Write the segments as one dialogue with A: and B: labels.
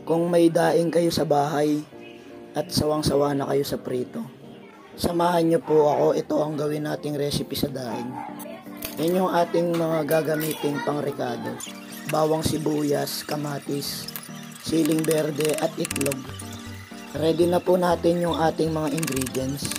A: Kung may daing kayo sa bahay at sawang-sawa na kayo sa prito, samahan nyo po ako. Ito ang gawin nating recipe sa daing. Yan yung ating mga gagamiting pangrekado: bawang sibuyas, kamatis, siling berde at itlog. Ready na po natin yung ating mga ingredients.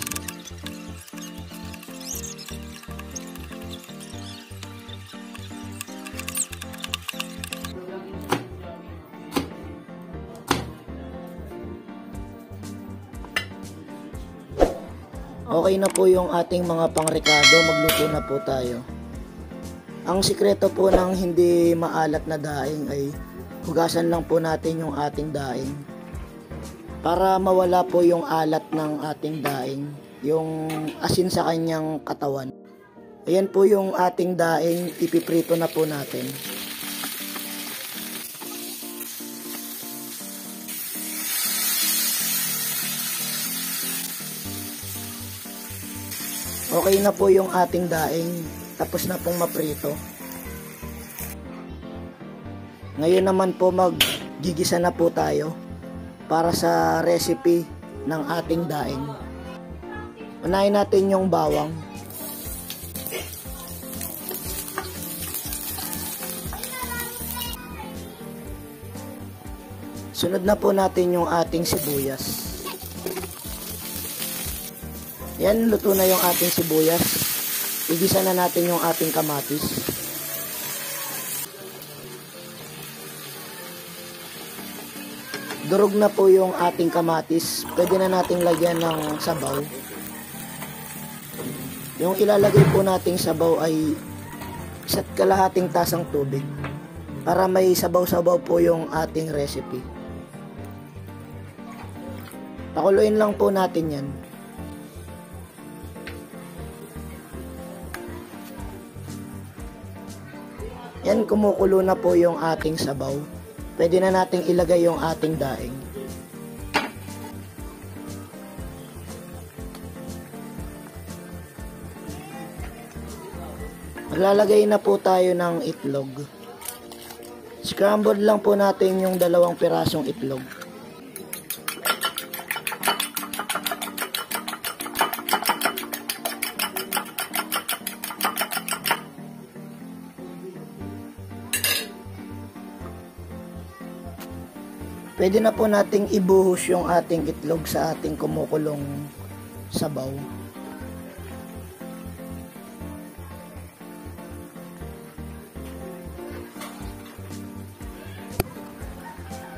A: Okay na po yung ating mga pangrekado, magluto na po tayo. Ang sikreto po ng hindi maalat na daing ay hugasan lang po natin yung ating daing para mawala po yung alat ng ating daing, yung asin sa kanyang katawan. Ayan po yung ating daing, ipiprito na po natin. Okay na po yung ating daing, tapos na pong maprito. Ngayon naman po maggigisa na po tayo para sa recipe ng ating daing. Unahin natin yung bawang. Sunod na po natin yung ating sibuyas. Yan, luto na yung ating sibuyas. Igisa na natin yung ating kamatis. Durog na po yung ating kamatis. Pwede na nating lagyan ng sabaw. Yung ilalagay po nating sabaw ay 1.5 tasang tubig para may sabaw-sabaw po yung ating recipe. Pakuluin lang po natin yan. Yan, kumukulo na po yung ating sabaw. Pwede na nating ilagay yung ating daing. Maglalagay na po tayo ng itlog. Scrambled lang po natin yung 2 pirasong itlog. Pwede na po nating ibuhos yung ating itlog sa ating kumukulong sabaw.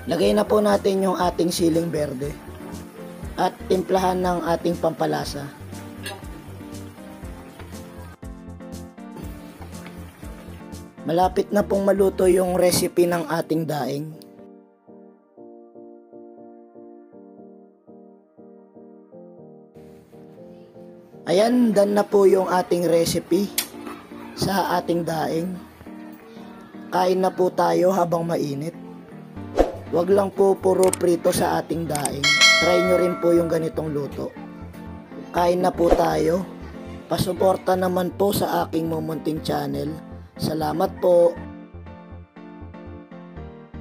A: Lagay na po natin yung ating siling berde at timplahan ng ating pampalasa. Malapit na pong maluto yung recipe ng ating daing. Ayan, done na po yung ating recipe sa ating daing. Kain na po tayo habang mainit. Wag lang po puro prito sa ating daing. Try nyo rin po yung ganitong luto. Kain na po tayo. Pasuporta naman po sa aking mumunting channel. Salamat po.